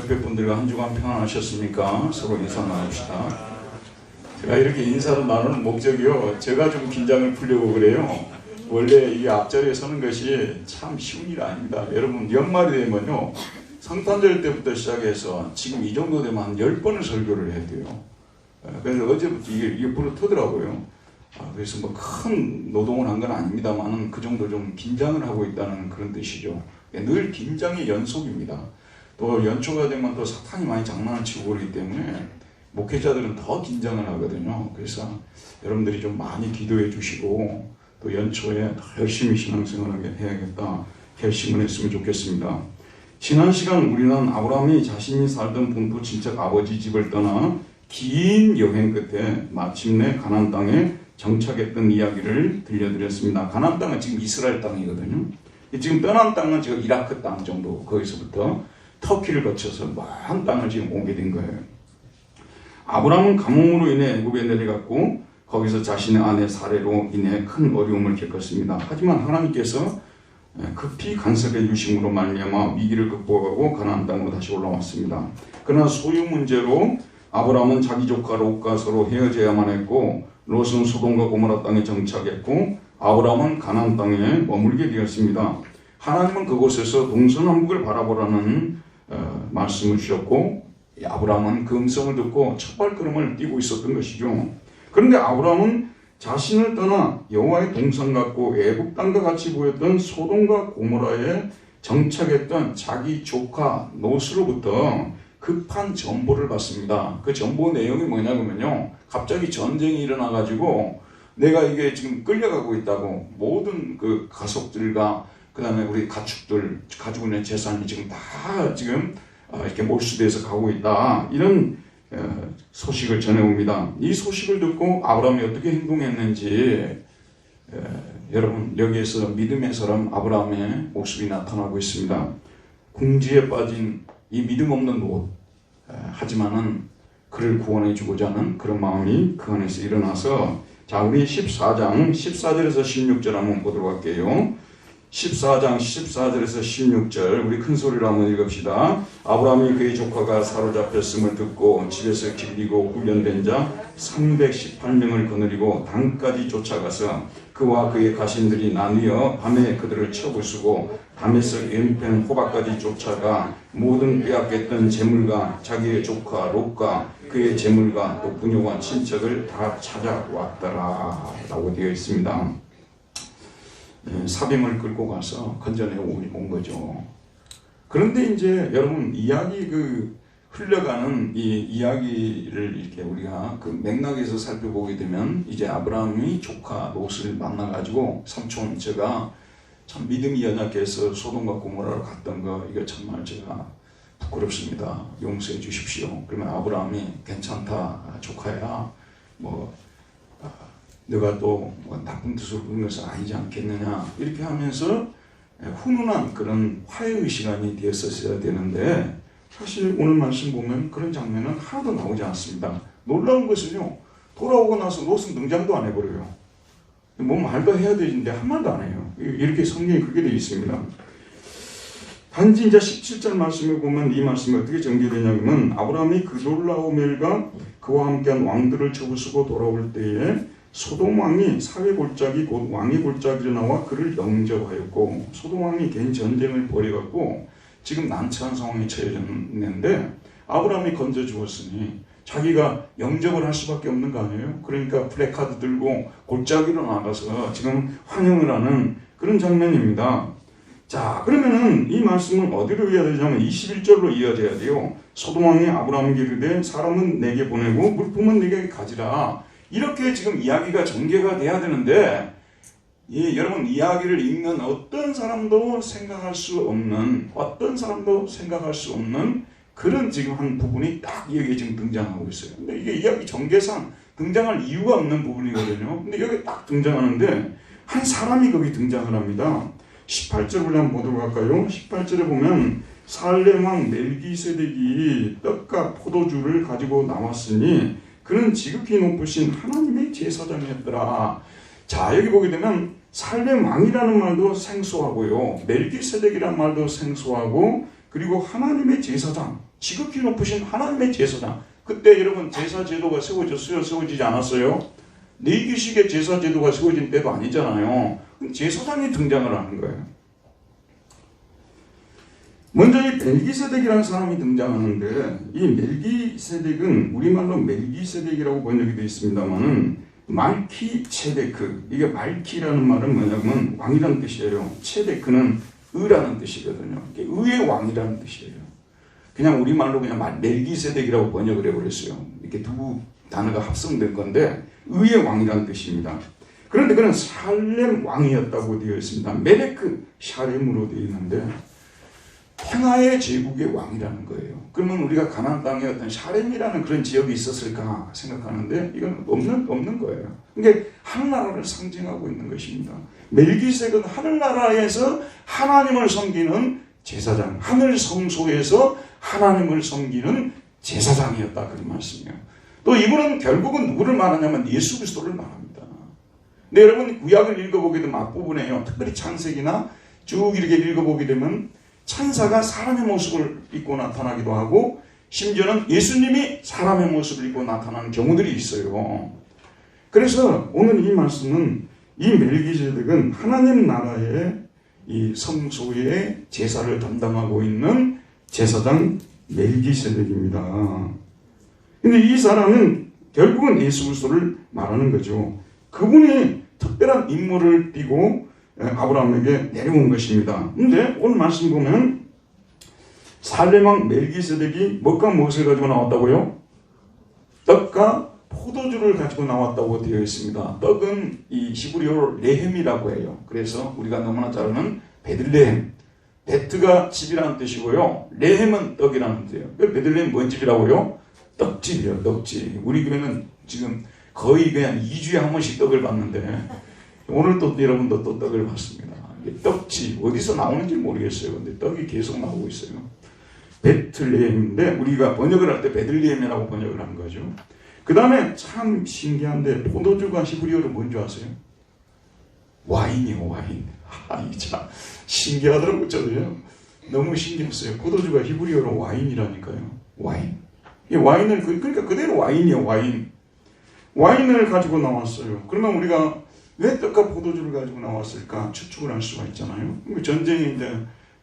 옆에 분들과 한 주간 평안하셨습니까? 서로 인사 나눕시다. 제가 이렇게 인사를 나누는 목적이요, 제가 좀 긴장을 풀려고 그래요. 원래 이 앞자리에 서는 것이 참 쉬운 일 아닙니다. 여러분, 연말이 되면요, 성탄절 때부터 시작해서 지금 이 정도 되면 한 10번을 설교를 해야 돼요. 그래서 어제부터 이게 부르터더라고요. 그래서 뭐 큰 노동을 한 건 아닙니다만 그 정도 좀 긴장을 하고 있다는 그런 뜻이죠. 늘 긴장의 연속입니다. 또 연초가 되면 또 사탄이 많이 장난을 치고 그러기 때문에 목회자들은 더 긴장을 하거든요. 그래서 여러분들이 좀 많이 기도해 주시고 또 연초에 더 열심히 신앙생활하게 해야겠다 결심을 했으면 좋겠습니다. 지난 시간 우리는 아브라함이 자신이 살던 본토 친척 아버지 집을 떠나 긴 여행 끝에 마침내 가나안 땅에 정착했던 이야기를 들려드렸습니다. 가나안 땅은 지금 이스라엘 땅이거든요. 지금 떠난 땅은 지금 이라크 땅 정도, 거기서부터 터키를 거쳐서 먼 땅을 지금 오게 된 거예요. 아브라함은 가뭄으로 인해 애굽에 내려갔고 거기서 자신의 아내 사례로 인해 큰 어려움을 겪었습니다. 하지만 하나님께서 급히 간섭해 주심으로 말미암아 위기를 극복하고 가나안 땅으로 다시 올라왔습니다. 그러나 소유 문제로 아브라함은 자기 조카 롯과 서로 헤어져야만 했고 롯은 소돔과 고모라 땅에 정착했고 아브라함은 가나안 땅에 머물게 되었습니다. 하나님은 그곳에서 동서남북을 바라보라는 말씀을 주셨고 아브라함은 그 음성을 듣고 첫 발걸음을 띄고 있었던 것이죠. 그런데 아브라함은 자신을 떠나 여호와의 동산 같고 애굽 땅과 같이 보였던 소돔과 고모라에 정착했던 자기 조카 롯으로부터 급한 정보를 받습니다. 그 정보 내용이 뭐냐면요, 갑자기 전쟁이 일어나가지고 내가 이게 지금 끌려가고 있다고, 모든 그 가족들과 그 다음에 우리 가축들 가지고 있는 재산이 지금 다 지금 이렇게 몰수돼서 가고 있다, 이런 소식을 전해옵니다. 이 소식을 듣고 아브라함이 어떻게 행동했는지 여러분, 여기에서 믿음의 사람 아브라함의 모습이 나타나고 있습니다. 궁지에 빠진 이 믿음 없는 롯, 하지만은 그를 구원해 주고자 하는 그런 마음이 그 안에서 일어나서, 자, 우리 14장 14절에서 16절 한번 보도록 할게요. 14장 14절에서 16절 우리 큰 소리로 한번 읽읍시다. 아브라함이 그의 조카가 사로잡혔음을 듣고 집에서 길리고 훈련된 자 318명을 거느리고 단까지 쫓아가서 그와 그의 가신들이 나뉘어 밤에 그들을 쳐부수고 담에서 왼편 호박까지 쫓아가 모든 빼앗겼던 재물과 자기의 조카 롯과 그의 재물과 또 부녀와 친척을 다 찾아왔더라 라고 되어 있습니다. 사병을 끌고 가서 건져내 온 거죠. 그런데 이제 여러분, 이야기 흘러가는 이 이야기를 이렇게 우리가 그 맥락에서 살펴보게 되면 이제 아브라함이 조카 롯을 만나가지고 삼촌, 제가 참 믿음이 연약해서 소돔과 고모라로 갔던 거 이거 정말 제가 부끄럽습니다. 용서해 주십시오. 그러면 아브라함이 괜찮다 조카야, 너가 또 나쁜 뜻으로 그런 것은 아니지 않겠느냐, 이렇게 하면서 훈훈한 그런 화해의 시간이 되었어야 되는데, 사실 오늘 말씀 보면 그런 장면은 하나도 나오지 않습니다. 놀라운 것은요, 돌아오고 나서 롯은 등장도 안 해버려요. 뭐 말도 해야 되는데 한 말도 안 해요. 이렇게 성경이 그렇게 되어 있습니다. 단지 이제 17절 말씀에 보면 이 말씀이 어떻게 전개되냐면, 아브라함이 그 놀라운 일과 그와 함께한 왕들을 쳐부수고 돌아올 때에 소돔 왕이 사회 골짜기 곧 왕의 골짜기로 나와 그를 영접하였고, 소돔 왕이 개인 전쟁을 벌여갖고 지금 난처한 상황에 처해졌는데 아브라함이 건져 주었으니 자기가 영접을 할 수밖에 없는 거 아니에요? 그러니까 플래카드 들고 골짜기로 나가서 지금 환영을 하는 그런 장면입니다. 자, 그러면은 이 말씀은 어디로 이어야 되냐면 21절로 이어져야 돼요. 소돔 왕이 아브라함에게 이르되 사람은 내게 보내고 물품은 내게 가지라. 이렇게 지금 이야기가 전개가 돼야 되는데, 여러분, 이야기를 읽는 어떤 사람도 생각할 수 없는 그런 지금 한 부분이 딱 여기에 지금 등장하고 있어요. 근데 이게 이야기 전개상 등장할 이유가 없는 부분이거든요. 근데 여기 딱 등장하는데 한 사람이 거기 등장을 합니다. 18절을 한번 보도록 할까요? 18절에 보면 살렘 왕 멜기세덱이 떡과 포도주를 가지고 나왔으니 그는 지극히 높으신 하나님의 제사장이었더라. 자, 여기 보게 되면 살렘 왕이라는 말도 생소하고요, 멜기세덱이라는 말도 생소하고, 그리고 하나님의 제사장, 지극히 높으신 하나님의 제사장. 그때 여러분 제사 제도가 세워졌어요? 세워지지 않았어요? 레위기식의 제사 제도가 세워진 때도 아니잖아요. 제사장이 등장을 하는 거예요. 먼저 이 멜기세덱이라는 사람이 등장하는데, 이 멜기세덱은 우리말로 멜기세덱이라고 번역이 되어 있습니다만은 말키체데크, 이게 말키라는 말은 뭐냐면 왕이라는 뜻이에요. 체데크는 의라는 뜻이거든요. 의의 왕이라는 뜻이에요. 그냥 우리말로 그냥 멜기세덱이라고 번역을 해버렸어요. 이렇게 두 단어가 합성된 건데 의의 왕이라는 뜻입니다. 그런데 그는 살렘 왕이었다고 되어 있습니다. 메레크 샤렘으로 되어 있는데 평화의 제국의 왕이라는 거예요. 그러면 우리가 가나안 땅에 어떤 샤렘이라는 그런 지역이 있었을까 생각하는데 이건 없는 거예요. 그러니까 하늘나라를 상징하고 있는 것입니다. 멜기세덱은 하늘나라에서 하나님을 섬기는 제사장, 하늘 성소에서 하나님을 섬기는 제사장이었다, 그런 말씀이에요. 또 이분은 결국은 누구를 말하냐면 예수 그리스도를 말합니다. 근데 여러분 구약을 읽어보게 되면 앞부분에요, 특별히 창세기나 쭉 이렇게 읽어보게 되면 천사가 사람의 모습을 입고 나타나기도 하고 심지어는 예수님이 사람의 모습을 입고 나타나는 경우들이 있어요. 그래서 오늘 이 말씀은 이 멜기세덱은 하나님 나라의 이 성소의 제사를 담당하고 있는 제사장 멜기세덱입니다. 근데 이 사람은 결국은 예수 그리스도를 말하는 거죠. 그분이 특별한 임무를 띠고 아브라함에게 내려온 것입니다. 근데 오늘 말씀 보면 살렘 왕 멜기세덱이 뭐가 무엇을 가지고 나왔다고요? 떡과 포도주를 가지고 나왔다고 되어 있습니다. 떡은 이 히브리어로 레헴이라고 해요. 그래서 우리가 너무나 잘 아는 베들레헴, 베트가 집이라는 뜻이고요, 레헴은 떡이라는 뜻이에요. 베들레헴 뭔 집이라고요? 떡집이에요. 떡집. 우리 교회는 지금 거의 그냥 2주에 한 번씩 떡을 받는데 오늘 또 여러분도 또 떡을 받습니다. 떡집 어디서 나오는지 모르겠어요. 근데 떡이 계속 나오고 있어요. 베틀레헴인데 우리가 번역을 할 때 베들레헴이라고 번역을 한 거죠. 그 다음에 참 신기한데 포도주가 히브리어로 뭔지 아세요? 와인이요, 와인. 이 참 신기하더라고요. 저도요. 너무 신기했어요. 포도주가 히브리어로 와인이라니까요. 와인. 이 와인을 그러니까 그대로 와인이요, 와인. 와인을 가지고 나왔어요. 그러면 우리가 왜 떡과 포도주를 가지고 나왔을까 추측을 할 수가 있잖아요.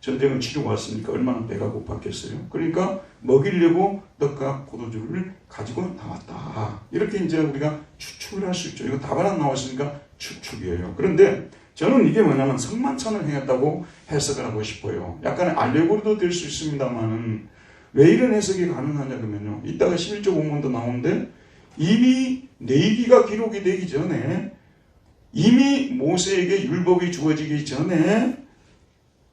전쟁을 치르고 왔으니까 얼마나 배가 고팠겠어요. 그러니까 먹이려고 떡과 포도주를 가지고 나왔다. 이렇게 이제 우리가 추측을 할 수 있죠. 이거 답은 안 나왔으니까 추측이에요. 그런데 저는 이게 뭐냐면 성만찬을 행했다고 해석을 하고 싶어요. 약간의 알레고리도 될 수 있습니다만 왜 이런 해석이 가능하냐 그러면요. 이따가 11조 본문도 나오는데 이미 레위기가 기록이 되기 전에 이미 모세에게 율법이 주어지기 전에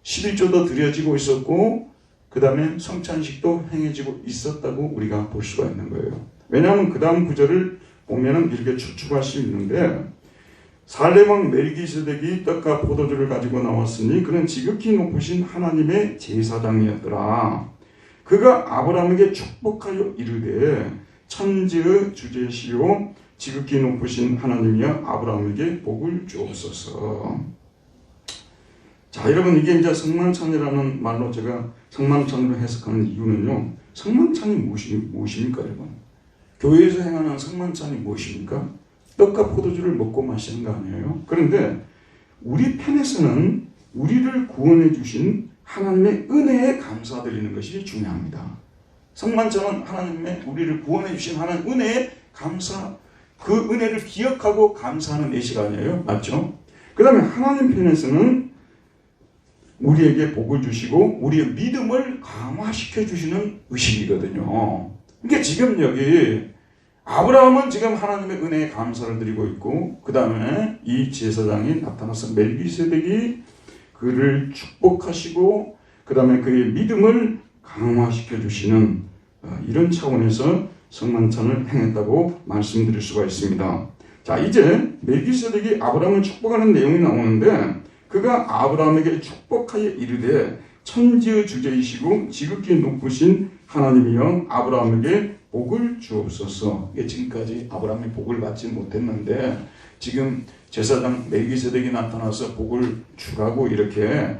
11조도 드려지고 있었고 그 다음에 성찬식도 행해지고 있었다고 우리가 볼 수가 있는 거예요. 왜냐하면 그 다음 구절을 보면 이렇게 추측할 수 있는데 살렘 왕 멜기세덱이 떡과 포도주를 가지고 나왔으니 그는 지극히 높으신 하나님의 제사장이었더라. 그가 아브라함에게 축복하여 이르되 천지의 주제시요 지극히 높으신 하나님이여 아브라함에게 복을 주옵소서. 자, 여러분 이게 이제 성만찬이라는 말로 제가 성만찬으로 해석하는 이유는요. 성만찬이 무엇입니까, 여러분? 교회에서 행하는 성만찬이 무엇입니까? 떡과 포도주를 먹고 마시는 거 아니에요? 그런데 우리 편에서는 우리를 구원해 주신 하나님의 은혜에 감사드리는 것이 중요합니다. 성만찬은 하나님의 우리를 구원해 주신 하나님 은혜에 감사, 그 은혜를 기억하고 감사하는 내 시간이에요. 맞죠? 그 다음에 하나님 편에서는 우리에게 복을 주시고 우리의 믿음을 강화시켜 주시는 의식이거든요. 그러니까 지금 여기 아브라함은 지금 하나님의 은혜에 감사를 드리고 있고 그 다음에 이 제사장이 나타나서 멜기세덱이 그를 축복하시고 그 다음에 그의 믿음을 강화시켜 주시는 이런 차원에서 성만찬을 행했다고 말씀드릴 수가 있습니다. 자, 이제 멜기세덱이 아브라함을 축복하는 내용이 나오는데 그가 아브라함에게 축복하여 이르되 천지의 주제이시고 지극히 높으신 하나님이여 아브라함에게 복을 주옵소서. 지금까지 아브라함이 복을 받지 못했는데 지금 제사장 멜기세덱이 나타나서 복을 주라고 이렇게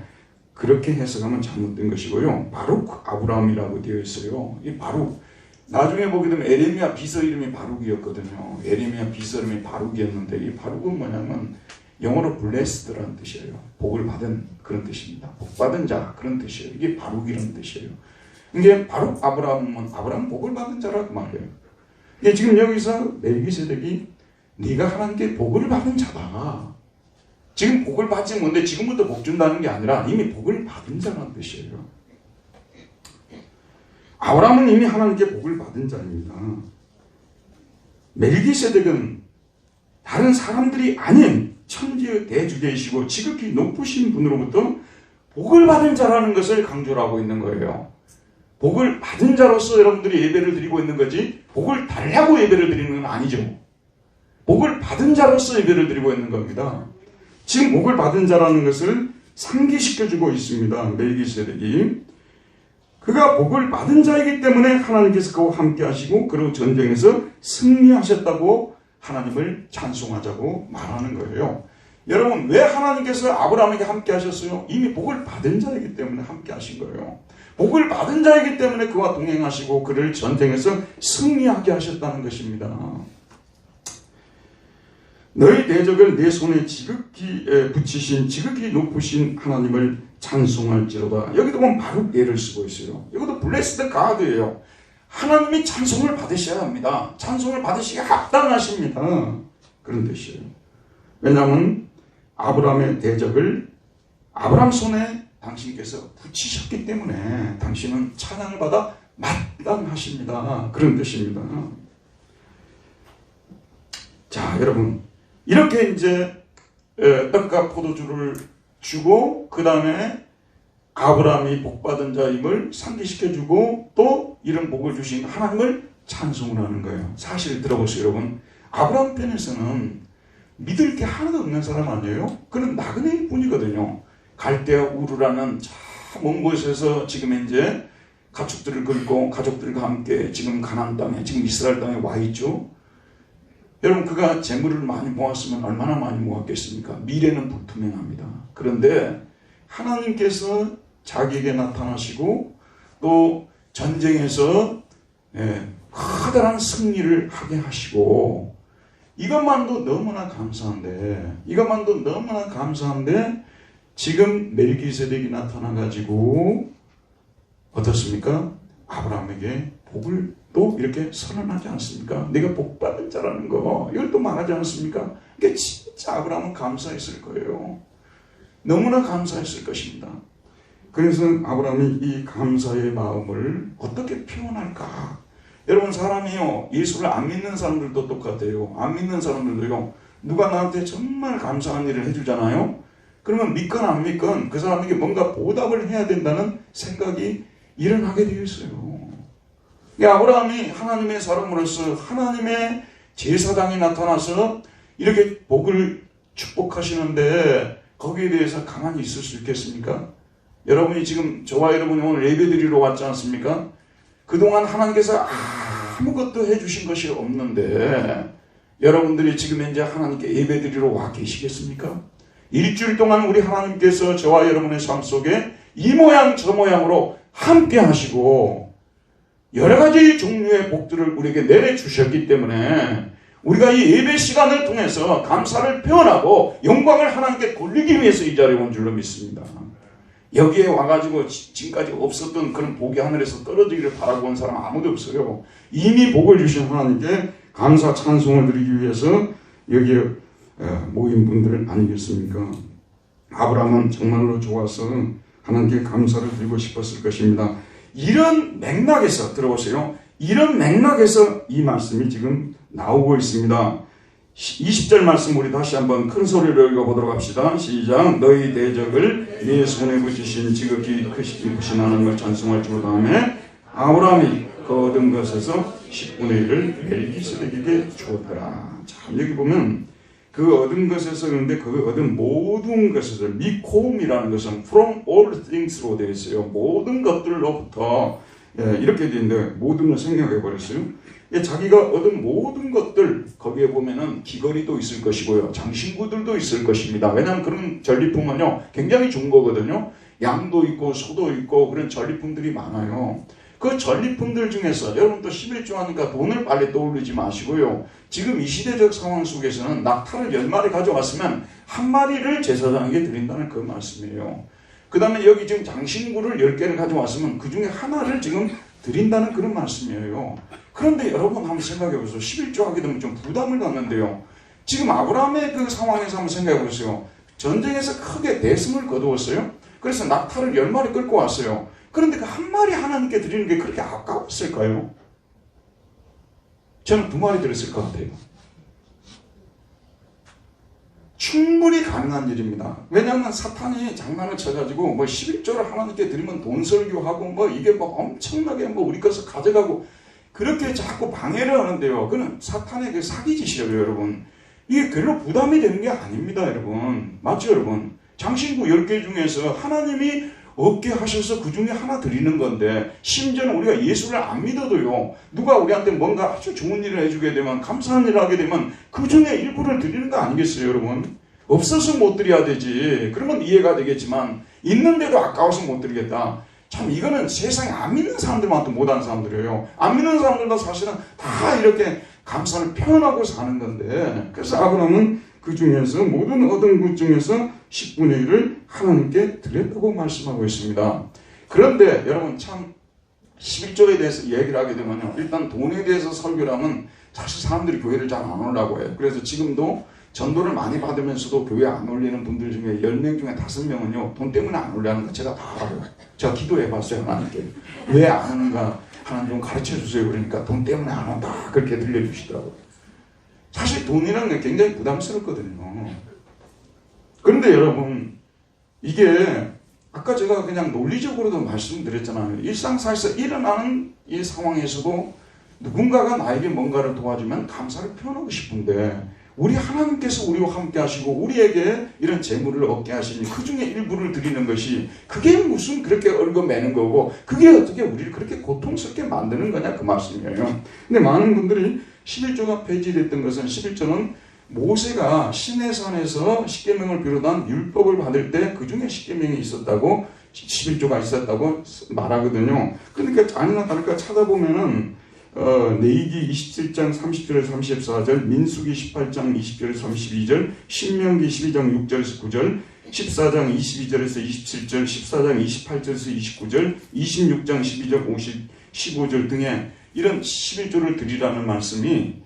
그렇게 해석하면 잘못된 것이고요. 바룩 아브라함이라고 되어 있어요. 이 바룩, 나중에 보게 되면 에레미야 비서 이름이 바룩이었거든요. 에레미야 비서 이름이 바룩이었는데 이 바룩은 뭐냐면 영어로 blessed라는 뜻이에요. 복을 받은 그런 뜻입니다. 복 받은 자 그런 뜻이에요. 이게 바룩이라는 뜻이에요. 이게 바룩 아브라함은 아브라함 복을 받은 자라고 말해요. 이게 지금 여기서 멜기세덱이 네가 하나님께 복을 받은 자다. 지금 복을 받지 못해 지금부터 복 준다는 게 아니라 이미 복을 받은 자라는 뜻이에요. 아브라함은 이미 하나님께 복을 받은 자입니다. 멜기세덱은 다른 사람들이 아닌 천지의 대주제이시고 지극히 높으신 분으로부터 복을 받은 자라는 것을 강조를 하고 있는 거예요. 복을 받은 자로서 여러분들이 예배를 드리고 있는 거지 복을 달라고 예배를 드리는 건 아니죠. 복을 받은 자로서 예배를 드리고 있는 겁니다. 지금 복을 받은 자라는 것을 상기시켜주고 있습니다. 멜기세덱이. 그가 복을 받은 자이기 때문에 하나님께서 그와 함께 하시고 그리고 전쟁에서 승리하셨다고 하나님을 찬송하자고 말하는 거예요. 여러분, 왜 하나님께서 아브라함에게 함께 하셨어요? 이미 복을 받은 자이기 때문에 함께 하신 거예요. 복을 받은 자이기 때문에 그와 동행하시고 그를 전쟁에서 승리하게 하셨다는 것입니다. 너희 대적을 내 손에 지극히 붙이신 지극히 높으신 하나님을 찬송할지로다. 여기도 보면 바룩 예를 쓰고 있어요. 이것도 블레스드 가드예요. 하나님이 찬송을 받으셔야 합니다. 찬송을 받으시기 합당하십니다. 그런 뜻이에요. 왜냐하면 아브라함의 대적을 아브라함 손에 당신께서 붙이셨기 때문에 당신은 찬양을 받아 마땅하십니다. 그런 뜻입니다. 자, 여러분, 이렇게 이제 떡과 포도주를 주고 그 다음에 아브라함이 복받은 자임을 상기시켜주고 또 이런 복을 주신 하나님을 찬송을 하는 거예요. 사실 들어보세요, 여러분. 아브라함 편에서는 믿을 게 하나도 없는 사람 아니에요? 그는 나그네일 뿐이거든요. 갈대아 우르라는 먼 곳에서 지금 이제 가축들을 끌고 가족들과 함께 지금 가나안 땅에, 지금 이스라엘 땅에 와 있죠. 여러분, 그가 재물을 많이 모았으면 얼마나 많이 모았겠습니까? 미래는 불투명합니다. 그런데 하나님께서 자기에게 나타나시고 또 전쟁에서 커다란 승리를 하게 하시고 이것만도 너무나 감사한데 지금 멜기세덱이 나타나가지고 어떻습니까? 아브라함에게 복을 또 이렇게 선언하지 않습니까? 내가 복받은 자라는 거 이걸 또 말하지 않습니까? 그게 진짜 아브라함은 감사했을 거예요. 너무나 감사했을 것입니다. 그래서 아브라함이 이 감사의 마음을 어떻게 표현할까? 여러분, 사람이요, 예수를 안 믿는 사람들도 똑같아요. 안 믿는 사람들도요, 누가 나한테 정말 감사한 일을 해주잖아요. 그러면 믿건 안 믿건 그 사람에게 뭔가 보답을 해야 된다는 생각이 일어나게 되어 있어요. 아브라함이 하나님의 사람으로서 하나님의 제사장이 나타나서 이렇게 복을 축복하시는데 거기에 대해서 가만히 있을 수 있겠습니까? 여러분이 지금 저와 여러분이 오늘 예배드리러 왔지 않습니까? 그동안 하나님께서 아무것도 해주신 것이 없는데 여러분들이 지금 이제 하나님께 예배드리러 와 계시겠습니까? 일주일 동안 우리 하나님께서 저와 여러분의 삶 속에 이 모양 저 모양으로 함께 하시고 여러 가지 종류의 복들을 우리에게 내려주셨기 때문에 우리가 이 예배 시간을 통해서 감사를 표현하고 영광을 하나님께 돌리기 위해서 이 자리에 온 줄로 믿습니다. 여기에 와가지고 지금까지 없었던 그런 복이 하늘에서 떨어지기를 바라고 온 사람 아무도 없어요. 이미 복을 주신 하나님께 감사 찬송을 드리기 위해서 여기에 모인 분들 아니겠습니까? 아브라함은 정말로 좋아서 하나님께 감사를 드리고 싶었을 것입니다. 이런 맥락에서 들어보세요. 이런 맥락에서 이 말씀이 지금 나오고 있습니다. 20절 말씀 우리 다시 한번 큰 소리로 읽어보도록 합시다. 시작. 너희 대적을 네 손에 붙이신 지극히 크신 하나님을 찬송할 줄 다음에 아브라함이 그 얻은 것에서 10분의 1을 멜기세덱에게 주었더라. 참, 여기 보면 그 얻은 것에서, 그런데 그 얻은 모든 것에서, 미콤이라는 것은 from all things로 되어 있어요. 모든 것들로부터, 이렇게 되어 있는데 모든 걸 생략해 버렸어요. 자기가 얻은 모든 것들, 거기에 보면은 귀걸이도 있을 것이고요, 장신구들도 있을 것입니다. 왜냐하면 그런 전리품은요 굉장히 좋은 거거든요. 양도 있고 소도 있고 그런 전리품들이 많아요. 그 전리품들 중에서 여러분 또 11조 하니까 돈을 빨리 떠올리지 마시고요. 지금 이 시대적 상황 속에서는 낙타를 10마리 가져왔으면 한 마리를 제사장에게 드린다는 그 말씀이에요. 그 다음에 여기 지금 장신구를 10개를 가져왔으면 그 중에 하나를 지금 드린다는 그런 말씀이에요. 그런데 여러분 한번 생각해 보세요. 11조 하게 되면 좀 부담을 갖는데요. 지금 아브라함의 그 상황에서 한번 생각해 보세요. 전쟁에서 크게 대승을 거두었어요. 그래서 낙타를 10마리 끌고 왔어요. 그런데 그 한 마리 하나님께 드리는 게 그렇게 아까웠을까요? 저는 2마리 드렸을 것 같아요. 충분히 가능한 일입니다. 왜냐하면 사탄이 장난을 쳐가지고 11조를 하나님께 드리면 돈 설교하고 이게 엄청나게 우리 것을 가져가고 그렇게 자꾸 방해를 하는데요. 그는 사탄의 그 사기짓이에요, 여러분. 이게 별로 부담이 되는 게 아닙니다, 여러분. 맞죠, 여러분? 장신구 10개 중에서 하나님이 얻게 하셔서 그 중에 하나 드리는 건데, 심지어는 우리가 예수를 안 믿어도요, 누가 우리한테 뭔가 아주 좋은 일을 해주게 되면, 감사한 일을 하게 되면 그 중에 일부를 드리는 거 아니겠어요, 여러분? 없어서 못 드려야 되지. 그러면 이해가 되겠지만 있는데도 아까워서 못 드리겠다. 참 이거는 세상에 안 믿는 사람들만도 못하는 사람들이에요. 안 믿는 사람들도 사실은 다 이렇게 감사를 표현하고 사는 건데, 그래서 아브라함은 그 중에서 모든 얻은 것 중에서 10분의 1을 하나님께 드렸다고 말씀하고 있습니다. 그런데 여러분 참 11조에 대해서 얘기를 하게 되면요, 일단 돈에 대해서 설교를 하면 사실 사람들이 교회를 잘 안 오려고 해요. 그래서 지금도 전도를 많이 받으면서도 교회 안 올리는 분들 중에 10명 중에 5명은요 돈 때문에 안 올리는 거 제가 다 알아요. 제가 기도해봤어요, 하나님께. 왜 안 오는가 하나님 좀 가르쳐주세요. 그러니까 돈 때문에 안 온다 그렇게 들려주시더라고요. 사실 돈이라는 게 굉장히 부담스럽거든요. 그런데 여러분, 이게 아까 제가 그냥 논리적으로도 말씀드렸잖아요. 일상사에서 일어나는 이 상황에서도 누군가가 나에게 뭔가를 도와주면 감사를 표현하고 싶은데, 우리 하나님께서 우리와 함께 하시고 우리에게 이런 재물을 얻게 하시니 그 중에 일부를 드리는 것이 그게 무슨 그렇게 얽어매는 거고 그게 어떻게 우리를 그렇게 고통스럽게 만드는 거냐 그 말씀이에요. 근데 많은 분들이 11조가 폐지됐던 것은, 11조는 모세가 시내산에서 십계명을 비롯한 율법을 받을 때 그 중에 십계명이 있었다고, 11조가 있었다고 말하거든요. 그러니까 아니나 다를까 찾아보면은 레위기 27장 30절에서 34절, 민수기 18장 20절에서 32절, 신명기 12장 6절에서 9절, 14장 22절에서 27절, 14장 28절에서 29절, 26장 12절 15절 등의 이런 11조를 드리라는 말씀이,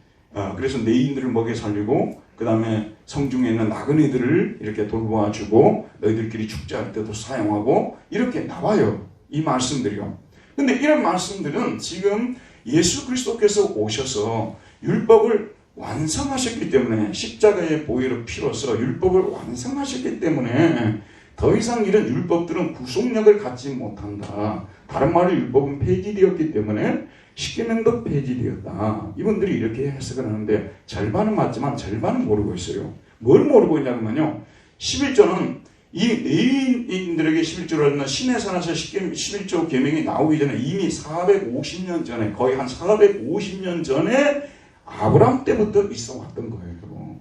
그래서 내인들을 먹여 살리고 그 다음에 성중에 있는 나그네들을 이렇게 돌보아주고 너희들끼리 축제할 때도 사용하고 이렇게 나와요, 이 말씀들이요. 근데 이런 말씀들은 지금 예수 그리스도께서 오셔서 율법을 완성하셨기 때문에, 십자가의 보혈의 피로서 율법을 완성하셨기 때문에 더 이상 이런 율법들은 구속력을 갖지 못한다. 다른 말로 율법은 폐지되었기 때문에 십계명도 폐지되었다. 이분들이 이렇게 해석을 하는데 절반은 맞지만 절반은 모르고 있어요. 뭘 모르고 있냐면요, 11조는 이 레위인들에게 11조를 하는 시내산에서 11조 계명이 나오기 전에 이미 450년 전에, 거의 한 450년 전에 아브라함 때부터 있어 왔던 거예요.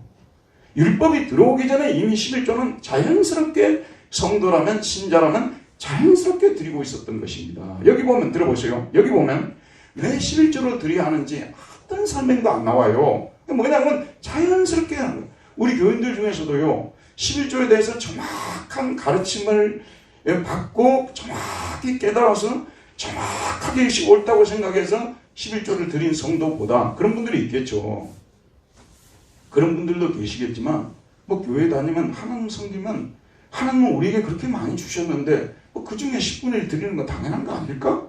율법이 들어오기 전에 이미 11조는 자연스럽게 성도라면, 신자라면 자연스럽게 드리고 있었던 것입니다. 여기 보면 들어보세요. 여기 보면 왜 11조를 드려야 하는지 어떤 설명도 안 나와요. 뭐냐면 자연스럽게 하는 거예요. 우리 교인들 중에서도요, 11조에 대해서 정확한 가르침을 받고 정확히 깨달아서 정확하게 옳다고 생각해서 11조를 드린 성도보다, 그런 분들이 있겠죠. 그런 분들도 계시겠지만, 교회 다니면 하나님 섬기면 하나님은 우리에게 그렇게 많이 주셨는데 그 중에 10분의 1 드리는 건 당연한 거 아닐까?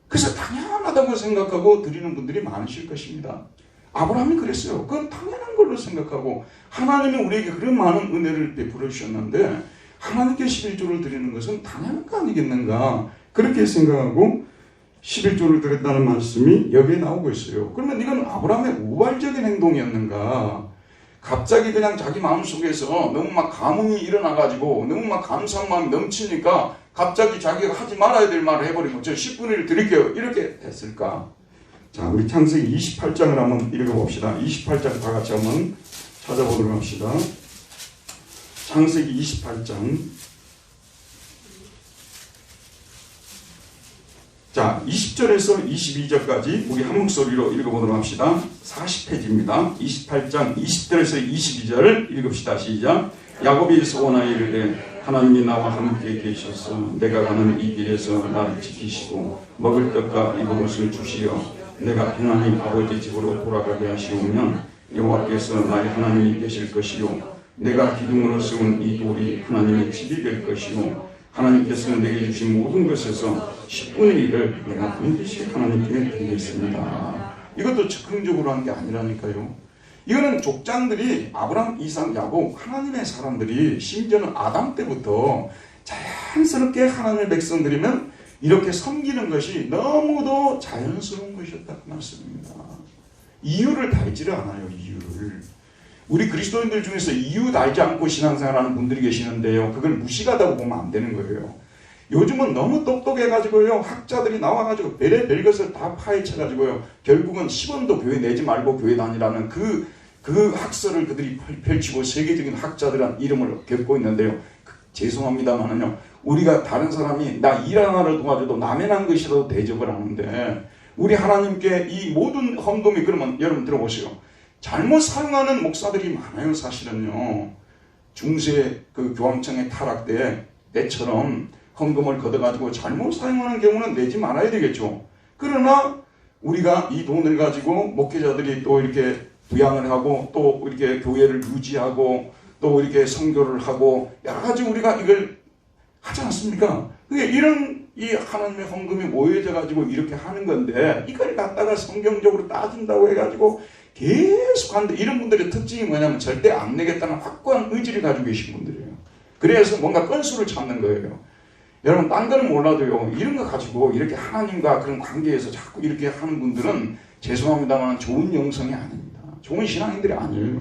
그래서 당연하다고 생각하고 드리는 분들이 많으실 것입니다. 아브라함이 그랬어요. 그건 당연한 걸로 생각하고, 하나님이 우리에게 그런 많은 은혜를 베풀어 주셨는데 하나님께 11조를 드리는 것은 당연한 거 아니겠는가, 그렇게 생각하고 11조를 드렸다는 말씀이 여기에 나오고 있어요. 그러면 이건 아브라함의 우발적인 행동이었는가? 갑자기 그냥 자기 마음속에서 너무 막 감흥이 일어나가지고 너무 막 감사한 마음이 넘치니까 갑자기 자기가 하지 말아야 될 말을 해버리고 저 10분의 1 드릴게요 이렇게 했을까? 자, 우리 창세기 28장을 한번 읽어봅시다. 28장 다 같이 한번 찾아보도록 합시다. 창세기 28장 자, 20절에서 22절까지 우리 한 목소리로 읽어보도록 합시다. 40페이지입니다. 28장 20절에서 22절을 읽읍시다. 시작. 야곱이 소원하여 이르되 하나님이 나와 함께 계셔서 내가 가는 이 길에서 나를 지키시고 먹을 떡과 입을 옷을 주시어 내가 평안히 아버지 집으로 돌아가게 하시오면 여호와께서 나의 하나님이 되실 것이요 내가 기둥으로 세운 이 돌이 하나님의 집이 될 것이요 하나님께서 내게 주신 모든 것에서 10분의 1을 내가 반드시 하나님께 드리겠습니다. 이것도 즉흥적으로 한 게 아니라니까요. 이거는 족장들이 아브라함, 이삭, 야곱 하나님의 사람들이 심지어는 아담 때부터 자연스럽게 하나님의 백성들이면 이렇게 섬기는 것이 너무도 자연스러운 것이었다 그 말씀입니다. 이유를 달지를 않아요. 이유를. 우리 그리스도인들 중에서 이유 달지 않고 신앙생활하는 분들이 계시는데요. 그걸 무식하다고 보면 안 되는 거예요. 요즘은 너무 똑똑해가지고요. 학자들이 나와가지고 별의별 것을 다 파헤쳐가지고요. 결국은 10원도 교회 내지 말고 교회 다니라는 그 학설을 그들이 펼치고 세계적인 학자들한 이름을 겪고 있는데요. 죄송합니다만은요. 우리가 다른 사람이 나 일 하나를 도와줘도 남의 난 것이라도 대접을 하는데 우리 하나님께 이 모든 헌금이 그러면 여러분 들어보세요. 잘못 사용하는 목사들이 많아요. 사실은요. 중세 그 교황청의 타락 때처럼 헌금을 걷어가지고 잘못 사용하는 경우는 내지 말아야 되겠죠. 그러나 우리가 이 돈을 가지고 목회자들이 또 이렇게 부양을 하고 또 이렇게 교회를 유지하고 또 이렇게 선교를 하고 여러 가지 우리가 이걸 하지 않습니까? 그게 이런 이 하나님의 헌금이 모여져 가지고 이렇게 하는 건데 이걸 갖다가 성경적으로 따진다고 해가지고 계속 하는데 이런 분들의 특징이 뭐냐면 절대 안 내겠다는 확고한 의지를 가지고 계신 분들이에요. 그래서 뭔가 건수를 찾는 거예요. 여러분 딴 거는 몰라도요. 이런 거 가지고 이렇게 하나님과 그런 관계에서 자꾸 이렇게 하는 분들은 죄송합니다만 좋은 영성이 아닙니다. 좋은 신앙인들이 아니에요.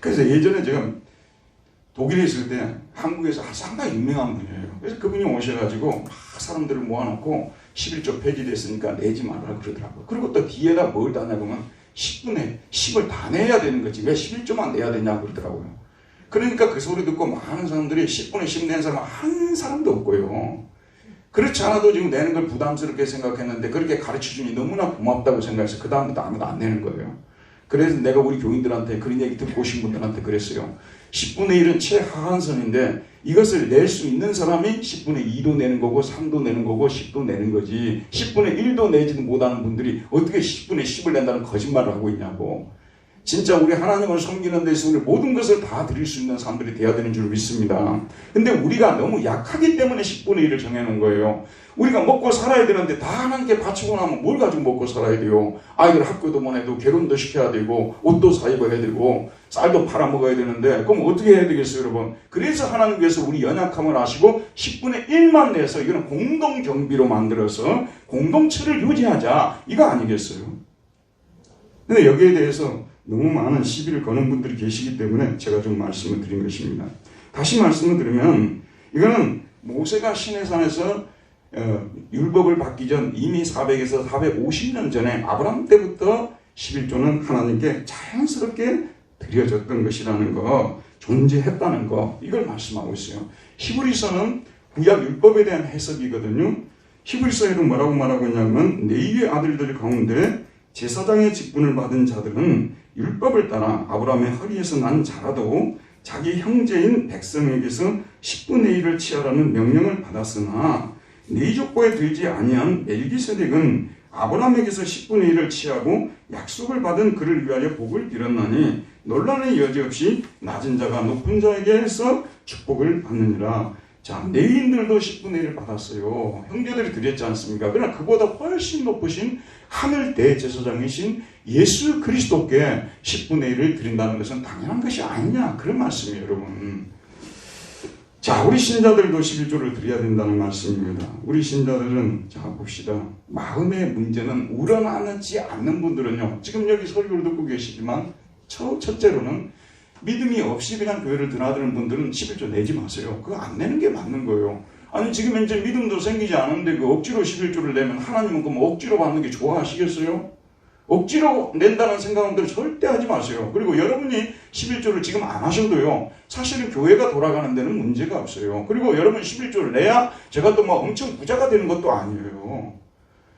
그래서 예전에 제가 독일에 있을 때 한국에서 상당히 유명한 분이에요. 그래서 그분이 오셔가지고 막 사람들을 모아놓고 11조 폐지됐으니까 내지 말라 그러더라고요. 그리고 또 뒤에다 뭘 다냐 보면 10분의 10을 다 내야 되는 거지 왜 11조만 내야 되냐 그러더라고요. 그러니까 그 소리 듣고 많은 사람들이 10분의 10 낸 사람은 한 사람도 없고요. 그렇지 않아도 지금 내는 걸 부담스럽게 생각했는데 그렇게 가르쳐주니 너무나 고맙다고 생각해서 그 다음부터 아무도 안 내는 거예요. 그래서 내가 우리 교인들한테 그런 얘기 듣고 오신 분들한테 그랬어요. 10분의 1은 최하한선인데 이것을 낼 수 있는 사람이 10분의 2도 내는 거고 3도 내는 거고 10도 내는 거지 10분의 1도 내지도 못하는 분들이 어떻게 10분의 10을 낸다는 거짓말을 하고 있냐고. 진짜 우리 하나님을 섬기는 데서 우리 모든 것을 다 드릴 수 있는 사람들이 되어야 되는 줄 믿습니다. 근데 우리가 너무 약하기 때문에 10분의 1을 정해놓은 거예요. 우리가 먹고 살아야 되는데 다 하나님께 바치고 나면 뭘 가지고 먹고 살아야 돼요. 아이들 학교도 보내도 결혼도 시켜야 되고 옷도 사 입어야 되고 쌀도 팔아먹어야 되는데 그럼 어떻게 해야 되겠어요 여러분. 그래서 하나님께서 우리 연약함을 아시고 10분의 1만 내서 이거는 공동경비로 만들어서 공동체를 유지하자 이거 아니겠어요. 근데 여기에 대해서 너무 많은 시비를 거는 분들이 계시기 때문에 제가 좀 말씀을 드린 것입니다. 다시 말씀을 드리면 이거는 모세가 시내산에서 율법을 받기 전 이미 400에서 450년 전에 아브라함 때부터 11조는 하나님께 자연스럽게 드려졌던 것이라는 거, 존재했다는 거, 이걸 말씀하고 있어요. 히브리서는 구약 율법에 대한 해석이거든요. 히브리서에도 뭐라고 말하고 있냐면 레위의 아들들 가운데 제사장의 직분을 받은 자들은 율법을 따라 아브라함의 허리에서 난 자라도 자기 형제인 백성에게서 10분의 1을 취하라는 명령을 받았으나 네 족보에 들지 아니한 멜기세덱은 아브라함에게서 10분의 1을 취하고 약속을 받은 그를 위하여 복을 빌었나니 논란의 여지 없이 낮은 자가 높은 자에게서 축복을 받느니라. 자, 레위인들도 10분의 1을 받았어요. 형제들이 드렸지 않습니까? 그러나 그보다 훨씬 높으신 하늘 대제사장이신 예수 그리스도께 10분의 1을 드린다는 것은 당연한 것이 아니냐 그런 말씀이에요 여러분. 자, 우리 신자들도 11조를 드려야 된다는 말씀입니다. 우리 신자들은 자 봅시다. 마음의 문제는 우러나지 않는 분들은요. 지금 여기 설교를 듣고 계시지만 첫째로는 믿음이 없이 그냥 교회를 드나드는 분들은 11조 내지 마세요. 그거 안 내는 게 맞는 거예요. 아니 지금 현재 믿음도 생기지 않은데 그 억지로 11조를 내면 하나님은 그럼 억지로 받는 게 좋아하시겠어요? 억지로 낸다는 생각은 절대 하지 마세요. 그리고 여러분이 11조를 지금 안 하셔도요, 사실은 교회가 돌아가는 데는 문제가 없어요. 그리고 여러분 11조를 내야 제가 또 뭐 엄청 부자가 되는 것도 아니에요.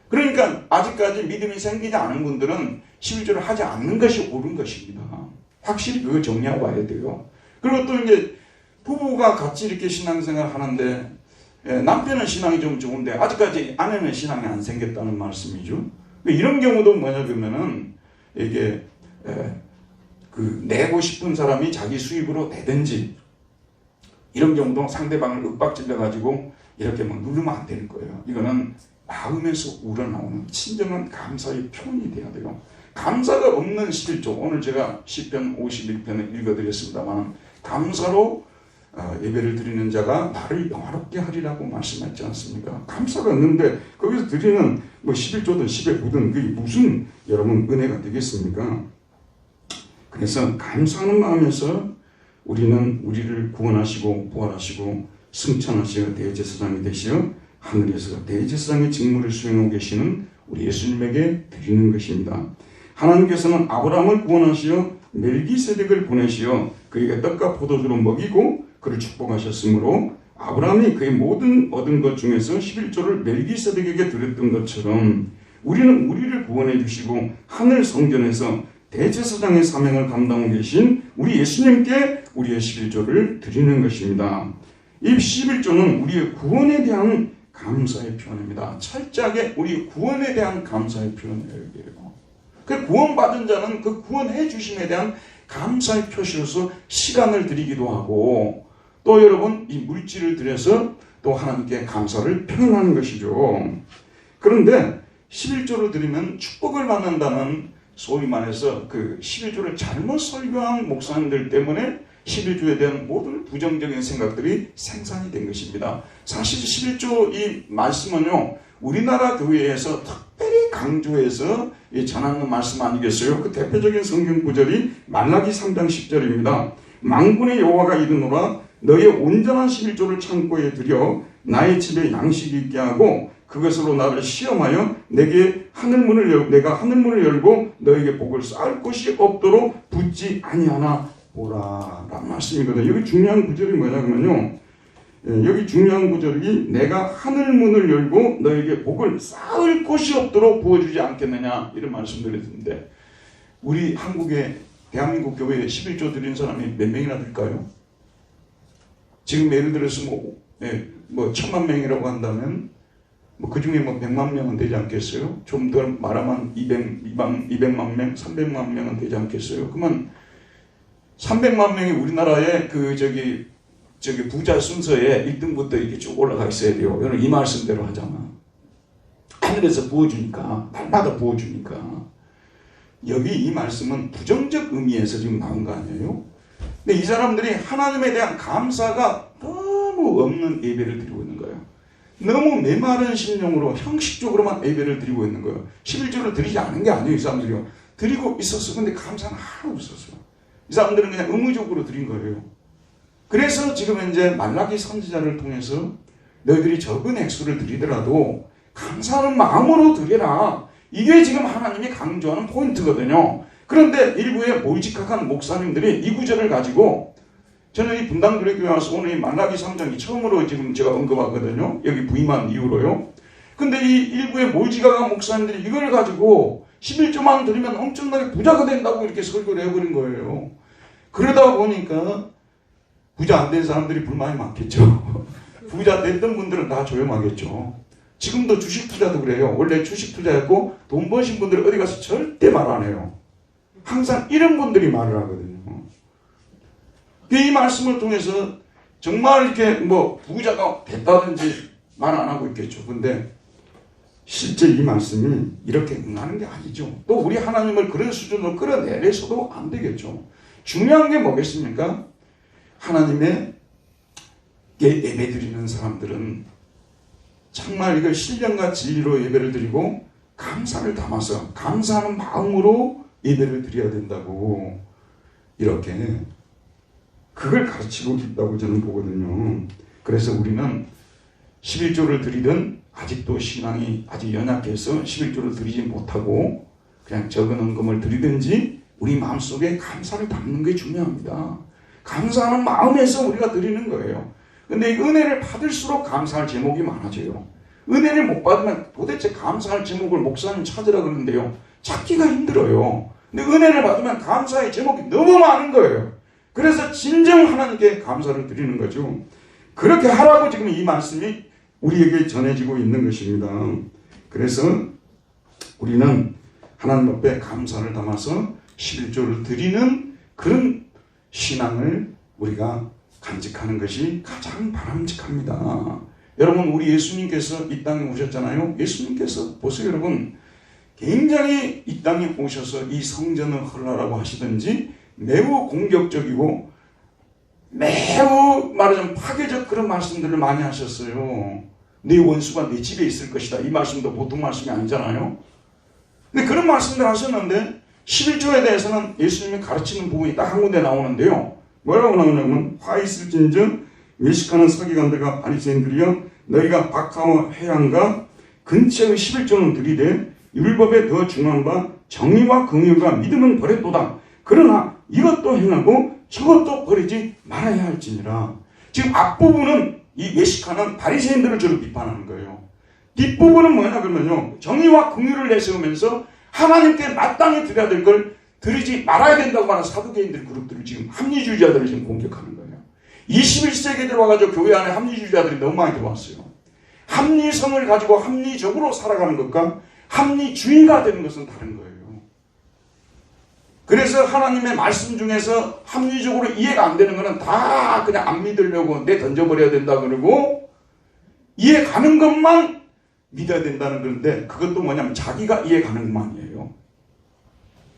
그러니까 아직까지 믿음이 생기지 않은 분들은 11조를 하지 않는 것이 옳은 것입니다. 확실히 그거 정리하고 와야 돼요. 그리고 또 이제 부부가 같이 이렇게 신앙생활 하는데 남편은 신앙이 좀 좋은데 아직까지 아내는 신앙이 안 생겼다는 말씀이죠. 이런 경우도 뭐냐 그러면은 이게 그 내고 싶은 사람이 자기 수입으로 내든지 이런 경우도 상대방을 윽박질러 가지고 이렇게 막 누르면 안 되는 거예요. 이거는 마음에서 우러나오는 친정한 감사의 표현이 돼야 돼요. 감사가 없는 11조, 오늘 제가 시편 51편을 읽어드렸습니다만 감사로 예배를 드리는 자가 나를 영화롭게 하리라고 말씀했지 않습니까? 감사가 없는데 거기서 드리는 뭐 11조든 10의 9든 그게 무슨 여러분 은혜가 되겠습니까? 그래서 감사하는 마음에서 우리는 우리를 구원하시고 부활하시고 승천하시어 대제사장이 되시어 하늘에서 대제사장의 직무를 수행하고 계시는 우리 예수님에게 드리는 것입니다. 하나님께서는 아브라함을 구원하시어 멜기세덱을 보내시어 그에게 떡과 포도주로 먹이고 그를 축복하셨으므로 아브라함이 그의 모든 얻은 것 중에서 11조를 멜기세덱에게 드렸던 것처럼 우리는 우리를 구원해 주시고 하늘 성전에서 대제사장의 사명을 감당하고 계신 우리 예수님께 우리의 11조를 드리는 것입니다. 이 11조는 우리의 구원에 대한 감사의 표현입니다. 철저하게 우리 구원에 대한 감사의 표현이에요. 그 구원받은 자는 그 구원해 주심에 대한 감사의 표시로서 시간을 드리기도 하고 또 여러분 이 물질을 들여서 또 하나님께 감사를 표현하는 것이죠. 그런데 11조를 드리면 축복을 받는다는 소위 말해서 그 11조를 잘못 설교한 목사님들 때문에 11조에 대한 모든 부정적인 생각들이 생산이 된 것입니다. 사실 11조 이 말씀은요, 우리나라 교회에서 특별히 강조해서 전하는 말씀 아니겠어요? 그 대표적인 성경 구절이 말라기 3장 10절입니다. 만군의 여호와가 이르노라 너의 온전한 11조를 창고에 들여 나의 집에 양식이 있게 하고 그것으로 나를 시험하여 내가 하늘문을 열고 너에게 복을 쌓을 곳이 없도록 붙지 아니하나 보라 라는 말씀이거든요. 여기 중요한 구절이 뭐냐면요, 여기 중요한 구절이 내가 하늘문을 열고 너에게 복을 쌓을 곳이 없도록 부어주지 않겠느냐 이런 말씀드렸는데 우리 한국의 대한민국 교회에 11조 드린 사람이 몇 명이나 될까요? 지금 예를 들어서 뭐 1000만 명이라고 한다면 그 중에 100만 명은 되지 않겠어요? 좀 더 말하면 200만 명, 300만 명은 되지 않겠어요? 그러면 300만 명이 우리나라의 저기 부자 순서에 1등부터 이렇게 쭉 올라가 있어야 돼요. 여러분 이 말씀대로 하잖아. 하늘에서 부어주니까, 날마다 부어주니까. 여기 이 말씀은 부정적 의미에서 지금 나온 거 아니에요? 근데 이 사람들이 하나님에 대한 감사가 너무 없는 예배를 드리고 있는 거예요. 너무 메마른 심령으로 형식적으로만 예배를 드리고 있는 거예요. 11조를 드리지 않은 게 아니에요. 이 사람들이요. 드리고 있었어. 근데 감사는 하나도 없었어요. 이 사람들은 그냥 의무적으로 드린 거예요. 그래서 지금 이제 말라기 선지자를 통해서 너희들이 적은 액수를 드리더라도 감사하는 마음으로 드려라. 이게 지금 하나님이 강조하는 포인트거든요. 그런데 일부의 몰직학한 목사님들이 이 구절을 가지고 저는 이 분당교회 와서 오늘 이 말라기 3장이 처음으로 지금 제가 언급하거든요. 여기 부임한 이후로요. 근데 이 일부의 몰직학한 목사님들이 이걸 가지고 11조만 드리면 엄청나게 부자가 된다고 이렇게 설교를 해버린 거예요. 그러다 보니까 부자 안 된 사람들이 불만이 많겠죠. 부자 됐던 분들은 다 조용하겠죠. 지금도 주식 투자도 그래요. 원래 주식 투자했고 돈 버신 분들 어디 가서 절대 말 안 해요. 항상 이런 분들이 말을 하거든요. 이 말씀을 통해서 정말 이렇게 부자가 됐다든지 말 안 하고 있겠죠. 근데 실제 이 말씀이 이렇게 응하는 게 아니죠. 또 우리 하나님을 그런 수준으로 끌어내려서도 안 되겠죠. 중요한 게 뭐겠습니까? 하나님의 예배 드리는 사람들은 정말 이걸 신령과 진리로 예배를 드리고 감사를 담아서 감사하는 마음으로 예배를 드려야 된다고 이렇게 그걸 가르치고 있다고 저는 보거든요. 그래서 우리는 11조를 드리든 아직도 신앙이 아직 연약해서 11조를 드리지 못하고 그냥 적은 헌금을 드리든지 우리 마음속에 감사를 담는 게 중요합니다. 감사하는 마음에서 우리가 드리는 거예요. 근데 이 은혜를 받을수록 감사할 제목이 많아져요. 은혜를 못 받으면 도대체 감사할 제목을 목사님 찾으라 그러는데요, 찾기가 힘들어요. 근데 은혜를 받으면 감사의 제목이 너무 많은 거예요. 그래서 진정 하나님께 감사를 드리는 거죠. 그렇게 하라고 지금 이 말씀이 우리에게 전해지고 있는 것입니다. 그래서 우리는 하나님 앞에 감사를 담아서 11조를 드리는 그런 신앙을 우리가 간직하는 것이 가장 바람직합니다. 여러분, 우리 예수님께서 이 땅에 오셨잖아요. 예수님께서 보세요, 여러분. 굉장히 이 땅에 오셔서 이 성전을 헐라라고 하시든지 매우 공격적이고 매우 말하자면 파괴적 그런 말씀들을 많이 하셨어요. 네 원수가 네 집에 있을 것이다. 이 말씀도 보통 말씀이 아니잖아요. 근데 그런 말씀들 하셨는데 11조에 대해서는 예수님이 가르치는 부분이 딱 한 군데 나오는데요. 뭐라고 나오냐면, 화 있을진즉 외식하는 서기관들과 바리새인들이여, 너희가 박하와 회양과 근처의 11조는 들이되 율법에 더 중요한 바 정의와 긍휼과 믿음은 버렸도다. 그러나 이것도 행하고 저것도 버리지 말아야 할지니라. 지금 앞부분은 이 외식하는 바리새인들을 저를 비판하는 거예요. 뒷부분은 뭐냐 그러면요, 정의와 긍휼을 내세우면서 하나님께 마땅히 드려야 될 걸 드리지 말아야 된다고 하는 사두개인들 그룹들을 지금, 합리주의자들을 지금 공격하는 거예요. 21세기에 들어와가지고 교회 안에 합리주의자들이 너무 많이 들어왔어요. 합리성을 가지고 합리적으로 살아가는 것과 합리주의가 되는 것은 다른 거예요. 그래서 하나님의 말씀 중에서 합리적으로 이해가 안 되는 거는 다 그냥 안 믿으려고 내 던져버려야 된다 그러고, 이해 가는 것만 믿어야 된다는 건데, 그것도 뭐냐면 자기가 이해 가는 것만이에요.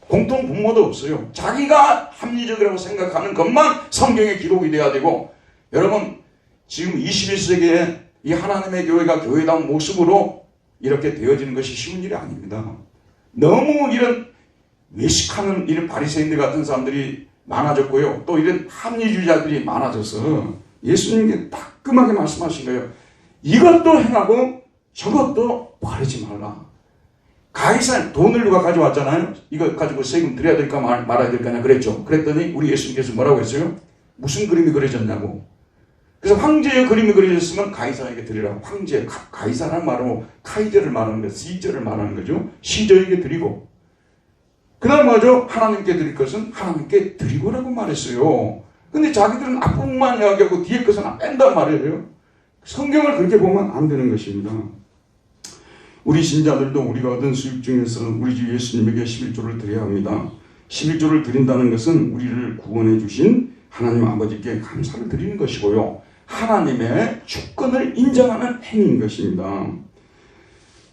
공통 분모도 없어요. 자기가 합리적이라고 생각하는 것만 성경에 기록이 돼야 되고, 여러분 지금 21세기에 이 하나님의 교회가 교회다운 모습으로 이렇게 되어지는 것이 쉬운 일이 아닙니다. 너무 이런 외식하는 이런 바리새인들 같은 사람들이 많아졌고요. 또 이런 합리주의자들이 많아져서 예수님께 따끔하게 말씀하신 거예요. 이것도 행하고 저것도 버리지 말라. 가이사의 돈을 누가 가져왔잖아요. 이거 가지고 세금 드려야 될까 말아야 될까냐 그랬죠. 그랬더니 우리 예수님께서 뭐라고 했어요? 무슨 그림이 그려졌냐고. 그래서 황제의 그림이 그려졌으면 가이사에게 드리라고. 황제, 가이사라는 말은 카이저를 말하는 거예요. 시저를 말하는 거죠. 시저에게 드리고, 그 다음 뭐죠? 하나님께 드릴 것은 하나님께 드리고라고 말했어요. 근데 자기들은 앞부분만 이야기하고 뒤에 것은 뺀단 말이에요. 성경을 그렇게 보면 안 되는 것입니다. 우리 신자들도 우리가 얻은 수입 중에서 우리 주 예수님에게 11조를 드려야 합니다. 11조를 드린다는 것은 우리를 구원해 주신 하나님 아버지께 감사를 드리는 것이고요, 하나님의 주권을 인정하는 행위인 것입니다.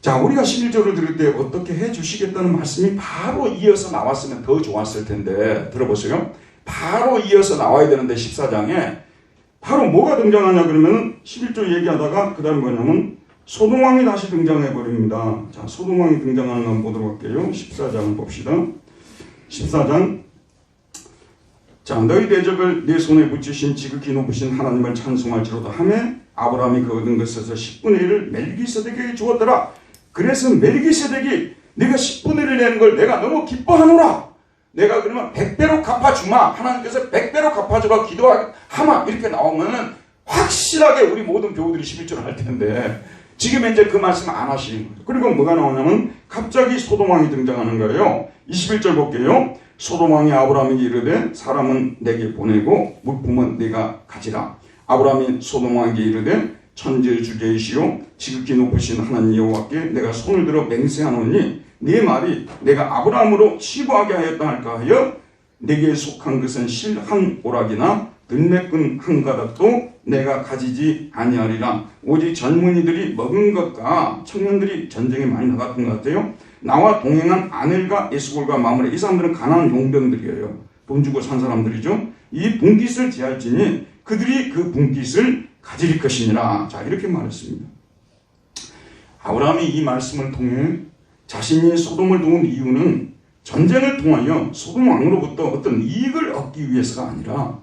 자, 우리가 11조를 드릴 때 어떻게 해 주시겠다는 말씀이 바로 이어서 나왔으면 더 좋았을 텐데, 들어보세요. 바로 이어서 나와야 되는데 14장에 바로 뭐가 등장하냐 그러면 11조 얘기하다가 그 다음에 뭐냐면 소동왕이 다시 등장해 버립니다. 자, 소동왕이 등장하는 거 한번 보도록 할게요. 14장을 봅시다. 14장. 자, 너희 대적을 내 손에 붙이신 지극히 높으신 하나님을 찬송할지로다 하매 아브라함이 그 얻은 것에서 10분의 1을 멜기세덱에게 주었더라. 그래서 멜기세덱이 내가 10분의 1을 내는 걸 내가 너무 기뻐하노라. 내가 그러면 100배로 갚아주마. 하나님께서 100배로 갚아주라 기도하마. 이렇게 나오면은 확실하게 우리 모든 교우들이 11조를 할 텐데, 지금 이제 그 말씀 안 하시는 거죠. 그리고 뭐가 나오냐면 갑자기 소돔왕이 등장하는 거예요. 21절 볼게요. 소돔왕이 아브라함에게 이르되 사람은 내게 보내고 물품은 네가 가지라. 아브라함이 소돔왕에게 이르되 천지주제이시오 지극히 높으신 하나님 여호와께 내가 손을 들어 맹세하노니 네 말이 내가 아브라함으로 치부하게 하였다 할까 하여 내게 속한 것은 실 한 오락이나 들매끈 한 가닥도 내가 가지지 아니하리라. 오직 젊은이들이 먹은 것과 청년들이 전쟁에 많이 나갔던 것 같아요. 나와 동행한 아넬과 에스골과 마므레, 이 사람들은 가난한 용병들이에요. 돈 주고 산 사람들이죠. 이 분깃을 제할지니 그들이 그 분깃을 가질 것이니라. 자, 이렇게 말했습니다. 아브라함이 이 말씀을 통해 자신이 소돔을 도운 이유는 전쟁을 통하여 소돔 왕으로부터 어떤 이익을 얻기 위해서가 아니라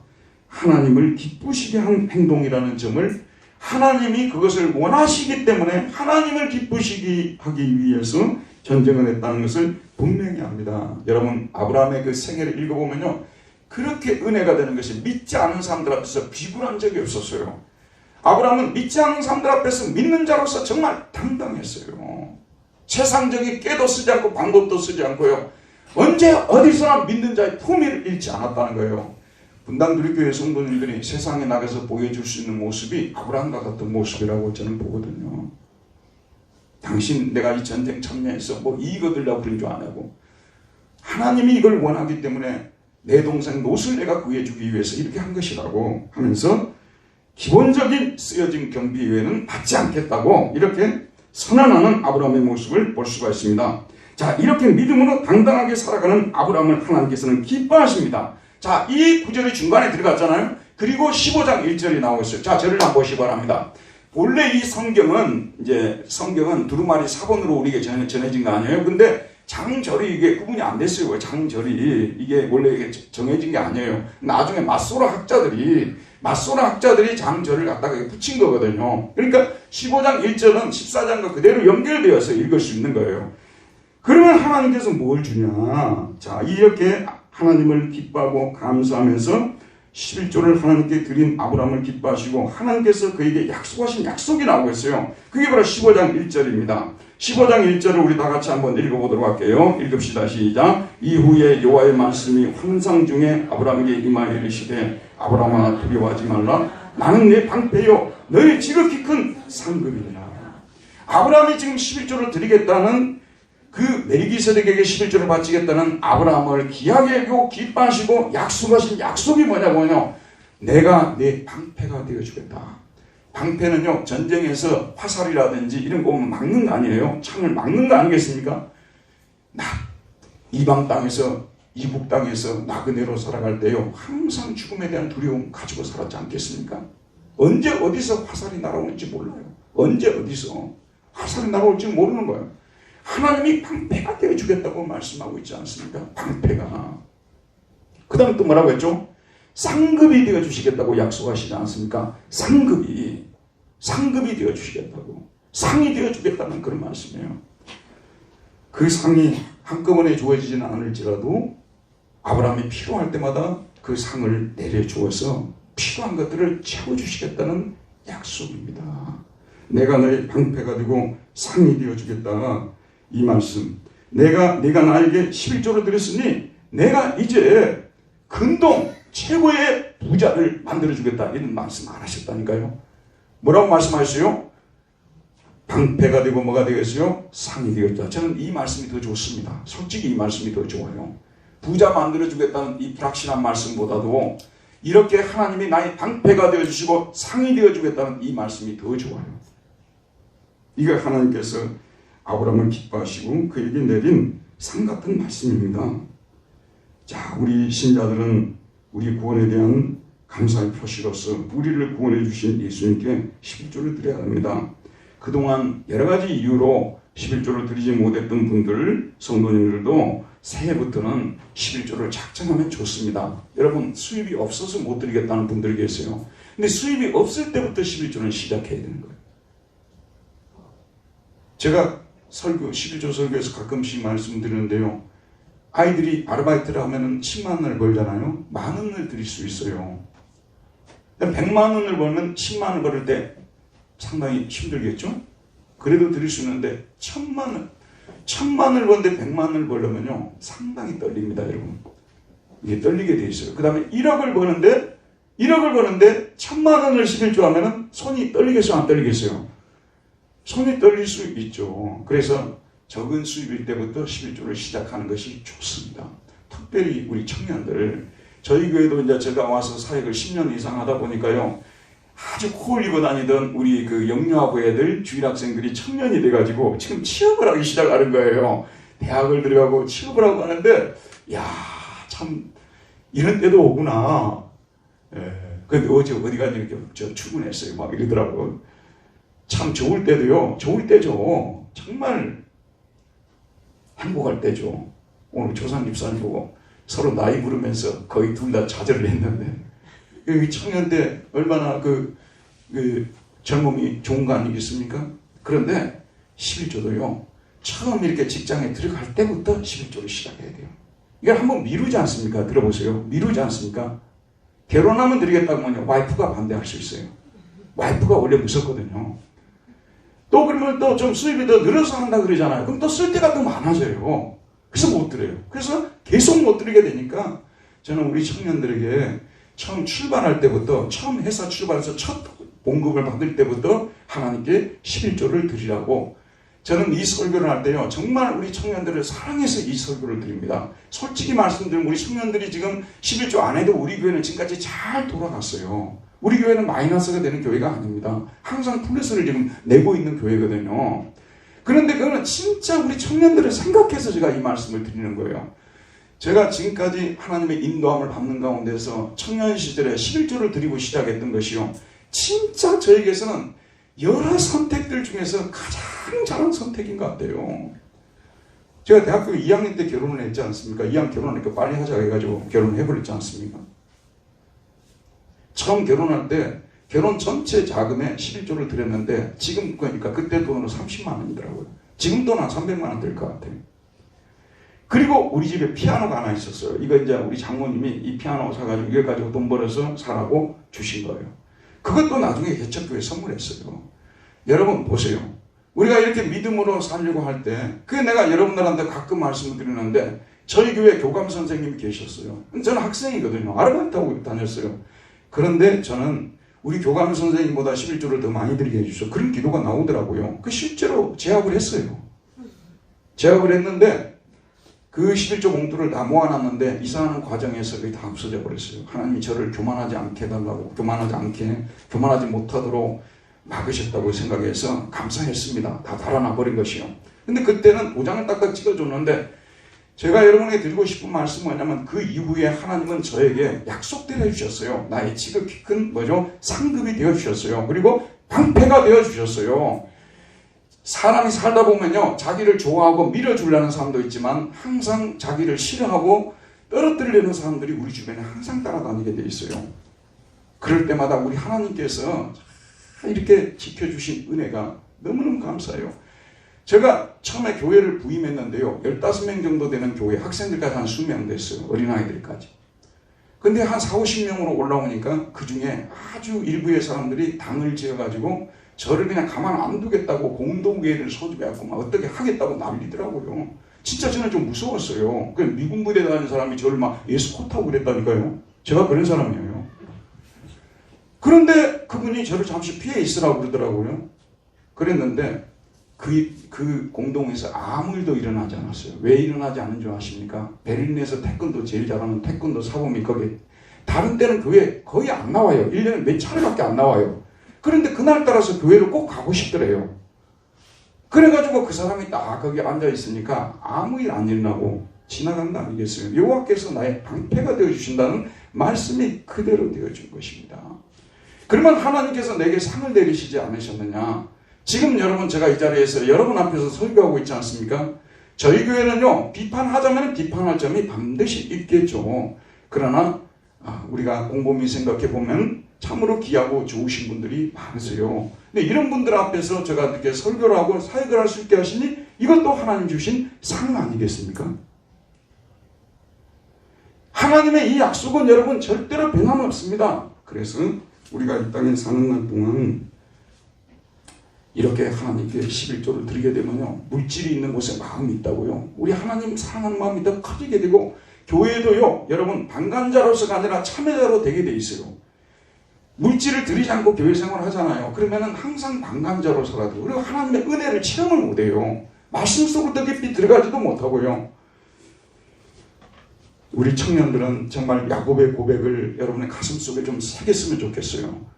하나님을 기쁘시게 한 행동이라는 점을, 하나님이 그것을 원하시기 때문에 하나님을 기쁘시게 하기 위해서 전쟁을 했다는 것을 분명히 합니다. 여러분 아브라함의 그 생애를 읽어보면요, 그렇게 은혜가 되는 것이 믿지 않은 사람들 앞에서 비굴한 적이 없었어요. 아브라함은 믿지 않은 사람들 앞에서 믿는 자로서 정말 당당했어요. 세상적인 깨도 쓰지 않고 방법도 쓰지 않고요, 언제 어디서나 믿는 자의 품위를 잃지 않았다는 거예요. 분당두리교회 성도님들이 세상에 나가서 보여줄 수 있는 모습이 아브라함과 같은 모습이라고 저는 보거든요. 당신 내가 이 전쟁 참여해서 뭐 이익 얻으려고 그런 줄 안 하고, 하나님이 이걸 원하기 때문에 내 동생 롯을 내가 구해주기 위해서 이렇게 한 것이라고 하면서 기본적인 쓰여진 경비 외에는 받지 않겠다고 이렇게 선언하는 아브라함의 모습을 볼 수가 있습니다. 자, 이렇게 믿음으로 당당하게 살아가는 아브라함을 하나님께서는 기뻐하십니다. 자, 이 구절이 중간에 들어갔잖아요. 그리고 15장 1절이 나오고 있어요. 자, 저를 한번 보시기 바랍니다. 원래 이 성경은 두루마리 사본으로 우리에게 전해진 거 아니에요? 근데 장절이 이게 구분이 안 됐어요. 장절이 이게 원래 이게 정해진 게 아니에요. 나중에 마소라 학자들이 장절을 갖다가 붙인 거거든요. 그러니까 15장 1절은 14장과 그대로 연결되어서 읽을 수 있는 거예요. 그러면 하나님께서 뭘 주냐? 자, 이렇게 하나님을 기뻐하고 감사하면서 11조를 하나님께 드린 아브라함을 기뻐하시고 하나님께서 그에게 약속하신 약속이 나오고 있어요. 그게 바로 15장 1절입니다. 15장 1절을 우리 다 같이 한번 읽어보도록 할게요. 읽읍시다. 시작. 이후에 여호와의 말씀이 환상 중에 아브라함에게 임하여 이르시되 아브라함아 두려워하지 말라. 나는 네 방패요 너의 지극히 큰 상급이니라. 아브라함이 지금 11조를 드리겠다는 그 멜기세덱에게 11조를 바치겠다는 아브라함을 귀하게 여기고 기뻐하시고 약속하신 약속이 뭐냐면요, 내가 내 방패가 되어주겠다. 방패는요, 전쟁에서 화살이라든지 이런 거 막는 거 아니에요? 창을 막는 거 아니겠습니까? 이방 땅에서 이북 땅에서 나그네로 살아갈 때요, 항상 죽음에 대한 두려움 가지고 살았지 않겠습니까? 언제 어디서 화살이 날아올지 몰라요. 언제 어디서 화살이 날아올지 모르는 거예요. 하나님이 방패가 되어주겠다고 말씀하고 있지 않습니까? 방패가. 그 다음 또 뭐라고 했죠? 상급이 되어주시겠다고 약속하시지 않습니까? 상급이 되어주시겠다고, 상이 되어주겠다는 그런 말씀이에요. 그 상이 한꺼번에 주어지지는 않을지라도 아브라함이 필요할 때마다 그 상을 내려주어서 필요한 것들을 채워주시겠다는 약속입니다. 내가 너의 방패가 되고 상이 되어주겠다. 이 말씀, 내가 나에게 11조를 드렸으니 내가 이제 근동 최고의 부자를 만들어주겠다, 이런 말씀 안 하셨다니까요. 뭐라고 말씀하셨어요? 방패가 되고 뭐가 되겠어요? 상이 되겠다. 저는 이 말씀이 더 좋습니다. 솔직히 이 말씀이 더 좋아요. 부자 만들어주겠다는 이 불확실한 말씀보다도 이렇게 하나님이 나의 방패가 되어주시고 상이 되어주겠다는 이 말씀이 더 좋아요. 이거 하나님께서 아브라함을 기뻐하시고 그에게 내린 상 같은 말씀입니다. 자, 우리 신자들은 우리 구원에 대한 감사의 표시로서 우리를 구원해 주신 예수님께 11조를 드려야 합니다. 그동안 여러 가지 이유로 11조를 드리지 못했던 분들, 성도님들도 새해부터는 11조를 작정하면 좋습니다. 여러분, 수입이 없어서 못 드리겠다는 분들 계세요. 근데 수입이 없을 때부터 11조는 시작해야 되는 거예요. 제가 11조 설교에서 가끔씩 말씀드리는데요, 아이들이 아르바이트를 하면 10만 원을 벌잖아요. 10,000 원을 드릴 수 있어요. 100만 원을 벌면 10만 원 벌을 때 상당히 힘들겠죠? 그래도 드릴 수 있는데 1,000만 원, 1,000만 원을 버는데 100만 원을 벌려면요, 상당히 떨립니다, 여러분. 이게 떨리게 돼 있어요. 그 다음에 1억을 버는데 1,000만 원을 11조 하면은 손이 떨리겠어요, 안 떨리겠어요? 손이 떨릴 수 있죠. 그래서 적은 수입일 때부터 11조를 시작하는 것이 좋습니다. 특별히 우리 청년들, 저희 교회도 이제 제가 와서 사역을 10년 이상 하다 보니까요, 아주 코 올리고 다니던 우리 그 영유아부 애들, 주일학생들이 청년이 돼가지고 지금 취업을 하기 시작하는 거예요. 대학을 들어가고 취업을 하고 하는데, 야, 참 이런 때도 오구나. 예. 근데 어제 어디 가지 이렇게 저 출근했어요. 막 이러더라고. 참 좋을 때도요, 좋을 때죠. 정말 행복할 때죠. 오늘 조상 집사님 보고 서로 나이 부르면서 거의 둘 다 좌절을 했는데, 여기 청년 때 얼마나 그 젊음이 좋은 거 아니겠습니까? 그런데 11조도요, 처음 이렇게 직장에 들어갈 때부터 11조를 시작해야 돼요. 이걸 한번 미루지 않습니까? 들어보세요. 미루지 않습니까? 결혼하면 드리겠다고 하면 와이프가 반대할 수 있어요. 와이프가 원래 무섭거든요. 또 그러면 또 좀 수입이 더 늘어서 한다 그러잖아요. 그럼 또 쓸 때가 더 많아져요. 그래서 못 드려요. 그래서 계속 못 드리게 되니까 저는 우리 청년들에게 처음 출발할 때부터, 처음 회사 출발해서 첫 봉급을 받을 때부터 하나님께 11조를 드리라고, 저는 이 설교를 할 때요, 정말 우리 청년들을 사랑해서 이 설교를 드립니다. 솔직히 말씀드리면 우리 청년들이 지금 11조 안 해도 우리 교회는 지금까지 잘 돌아갔어요. 우리 교회는 마이너스가 되는 교회가 아닙니다. 항상 플러스를 지금 내고 있는 교회거든요. 그런데 그거는 진짜 우리 청년들을 생각해서 제가 이 말씀을 드리는 거예요. 제가 지금까지 하나님의 인도함을 받는 가운데서 청년 시절에 11조를 드리고 시작했던 것이요, 진짜 저에게서는 여러 선택들 중에서 가장 잘한 선택인 것 같아요. 제가 대학교 2학년 때 결혼을 했지 않습니까? 2학년 결혼하니까 빨리 하자 해가지고 결혼해버렸지 않습니까? 처음 결혼할 때 결혼 전체 자금에 11조를 드렸는데, 지금 그러니까 그때 돈으로 30만 원이더라고요. 지금 돈 한 300만 원 될 것 같아요. 그리고 우리 집에 피아노가 하나 있었어요. 이거 이제 우리 장모님이 이 피아노 사가지고 이걸 가지고 돈 벌어서 사라고 주신 거예요. 그것도 나중에 개척교회에 선물했어요. 여러분 보세요. 우리가 이렇게 믿음으로 살려고 할 때, 그게 내가 여러분들한테 가끔 말씀을 드리는데, 저희 교회 교감 선생님이 계셨어요. 저는 학생이거든요. 아르바이트하고 다녔어요. 그런데 저는 우리 교감 선생님보다 11조를 더 많이 드리게 해주셔서 그런 기도가 나오더라고요. 그 실제로 제압을 했어요. 제압을 했는데 그 11조 봉투를 다 모아놨는데 이사하는 과정에서 그게 다 없어져 버렸어요. 하나님이 저를 교만하지 않게 해달라고, 교만하지 못하도록 막으셨다고 생각해서 감사했습니다. 다 달아나 버린 것이요. 근데 그때는 도장을 딱딱 찍어줬는데, 제가 여러분에게 드리고 싶은 말씀은 뭐냐면, 그 이후에 하나님은 저에게 약속대로 해주셨어요. 나의 지극히 큰 상급이 되어주셨어요. 그리고 방패가 되어주셨어요. 사람이 살다 보면요, 자기를 좋아하고 밀어주려는 사람도 있지만 항상 자기를 싫어하고 떨어뜨리려는 사람들이 우리 주변에 항상 따라다니게 돼 있어요. 그럴 때마다 우리 하나님께서 이렇게 지켜주신 은혜가 너무너무 감사해요. 제가 처음에 교회를 부임했는데요, 15명 정도 되는 교회, 학생들까지 한 20명 됐어요. 어린아이들까지. 근데 한 40-50명으로 올라오니까 그 중에 아주 일부의 사람들이 당을 지어가지고 저를 그냥 가만 안 두겠다고 공동회의를 소집해갖고 막 어떻게 하겠다고 난리더라고요. 진짜 저는 좀 무서웠어요. 그 미군 부대에 다니는 사람이 저를 막 에스코트하고 그랬다니까요. 제가 그런 사람이에요. 그런데 그분이 저를 잠시 피해 있으라고 그러더라고요. 그랬는데 그 공동에서 아무 일도 일어나지 않았어요. 왜 일어나지 않은 줄 아십니까? 베를린에서 태권도 제일 잘하는 태권도 사범이 거기, 다른 때는 교회 거의 안 나와요. 1년에 몇 차례밖에 안 나와요. 그런데 그날따라서 교회를 꼭 가고 싶더래요. 그래가지고 그 사람이 딱 거기 앉아있으니까 아무 일 안 일어나고 지나간다 아니겠어요? 여호와께서 나의 방패가 되어주신다는 말씀이 그대로 되어준 것입니다. 그러면 하나님께서 내게 상을 내리시지 않으셨느냐? 지금 여러분, 제가 이 자리에서 여러분 앞에서 설교하고 있지 않습니까? 저희 교회는요, 비판하자면 비판할 점이 반드시 있겠죠. 그러나 우리가 곰곰이 생각해보면 참으로 귀하고 좋으신 분들이 많으세요. 근데 이런 분들 앞에서 제가 이렇게 설교를 하고 사역을 할 수 있게 하시니 이것도 하나님 주신 상 아니겠습니까? 하나님의 이 약속은 여러분 절대로 변함없습니다. 그래서 우리가 이 땅에 사는 날 동안 이렇게 하나님께 11조를 드리게 되면요, 물질이 있는 곳에 마음이 있다고요, 우리 하나님 사랑하는 마음이 더 커지게 되고, 교회도요, 여러분 방관자로서가 아니라 참여자로 되게 돼 있어요. 물질을 드리지 않고 교회 생활을 하잖아요. 그러면은 항상 방관자로 살아도, 그리고 하나님의 은혜를 체험을 못해요. 말씀 속으로 더 깊이 들어가지도 못하고요. 우리 청년들은 정말 야곱의 고백을 여러분의 가슴 속에 좀 새겼으면 좋겠어요.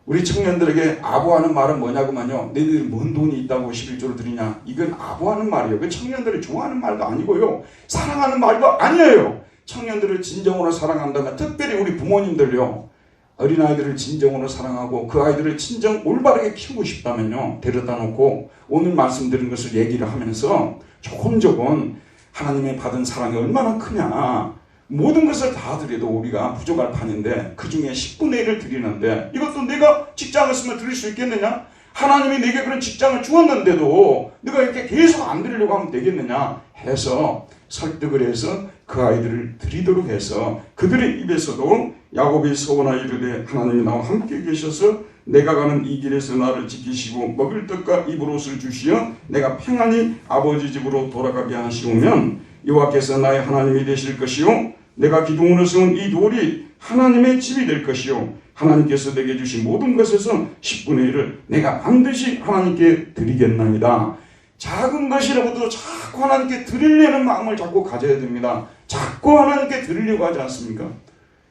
우리 청년들에게 아부하는 말은 뭐냐고만요, 너희들이 뭔 돈이 있다고 11조를 드리냐, 이건 아부하는 말이에요. 그 청년들이 좋아하는 말도 아니고요, 사랑하는 말도 아니에요. 청년들을 진정으로 사랑한다면, 특별히 우리 부모님들요, 어린아이들을 진정으로 사랑하고 그 아이들을 진정 올바르게 키우고 싶다면요, 데려다 놓고 오늘 말씀드린 것을 얘기를 하면서 조금조금 하나님의 받은 사랑이 얼마나 크냐, 모든 것을 다 드려도 우리가 부족할 판인데 그 중에 10분의 1을 드리는데, 이것도 내가 직장을 쓰면 드릴 수 있겠느냐? 하나님이 내게 그런 직장을 주었는데도 네가 이렇게 계속 안 드리려고 하면 되겠느냐 해서 설득을 해서 그 아이들을 드리도록 해서 그들의 입에서도 야곱이 서원하여 이르되 하나님이 나와 함께 계셔서 내가 가는 이 길에서 나를 지키시고 먹을 떡과 입을 옷을 주시어 내가 평안히 아버지 집으로 돌아가게 하시오면 여호와께서 나의 하나님이 되실 것이요 내가 기둥으로 세운 이 돌이 하나님의 집이 될 것이요 하나님께서 내게 주신 모든 것에서 10분의 1을 내가 반드시 하나님께 드리겠나이다. 작은 것이라고도 자꾸 하나님께 드리려는 마음을 자꾸 가져야 됩니다. 자꾸 하나님께 드리려고 하지 않습니까?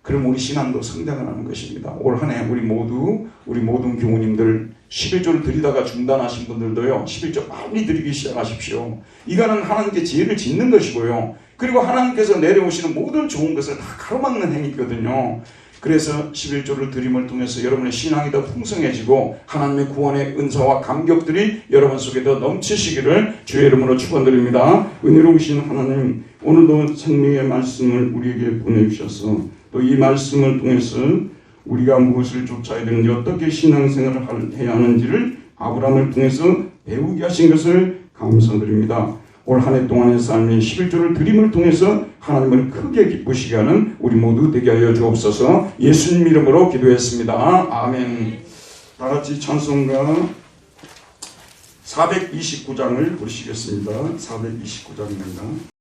그럼 우리 신앙도 성장하는 것입니다. 올 한 해 우리 모든 교우님들 11조를 드리다가 중단하신 분들도요, 11조 빨리 드리기 시작하십시오. 이거는 하나님께 죄를 짓는 것이고요. 그리고 하나님께서 내려오시는 모든 좋은 것을 다 가로막는 행위거든요. 그래서 11조를 드림을 통해서 여러분의 신앙이 더 풍성해지고 하나님의 구원의 은사와 감격들이 여러분 속에 더 넘치시기를 주의 이름으로 축원드립니다. 은혜로우신 하나님, 오늘도 생명의 말씀을 우리에게 보내주셔서 또 이 말씀을 통해서 우리가 무엇을 쫓아야 되는지 어떻게 신앙생활을 해야 하는지를 아브라함을 통해서 배우게 하신 것을 감사드립니다. 올 한 해 동안의 삶의 11조를 드림을 통해서 하나님을 크게 기쁘시게 하는 우리 모두 되게 하여 주옵소서. 예수님 이름으로 기도했습니다. 아멘. 다 같이 찬송가 429장을 부르시겠습니다. 429장입니다.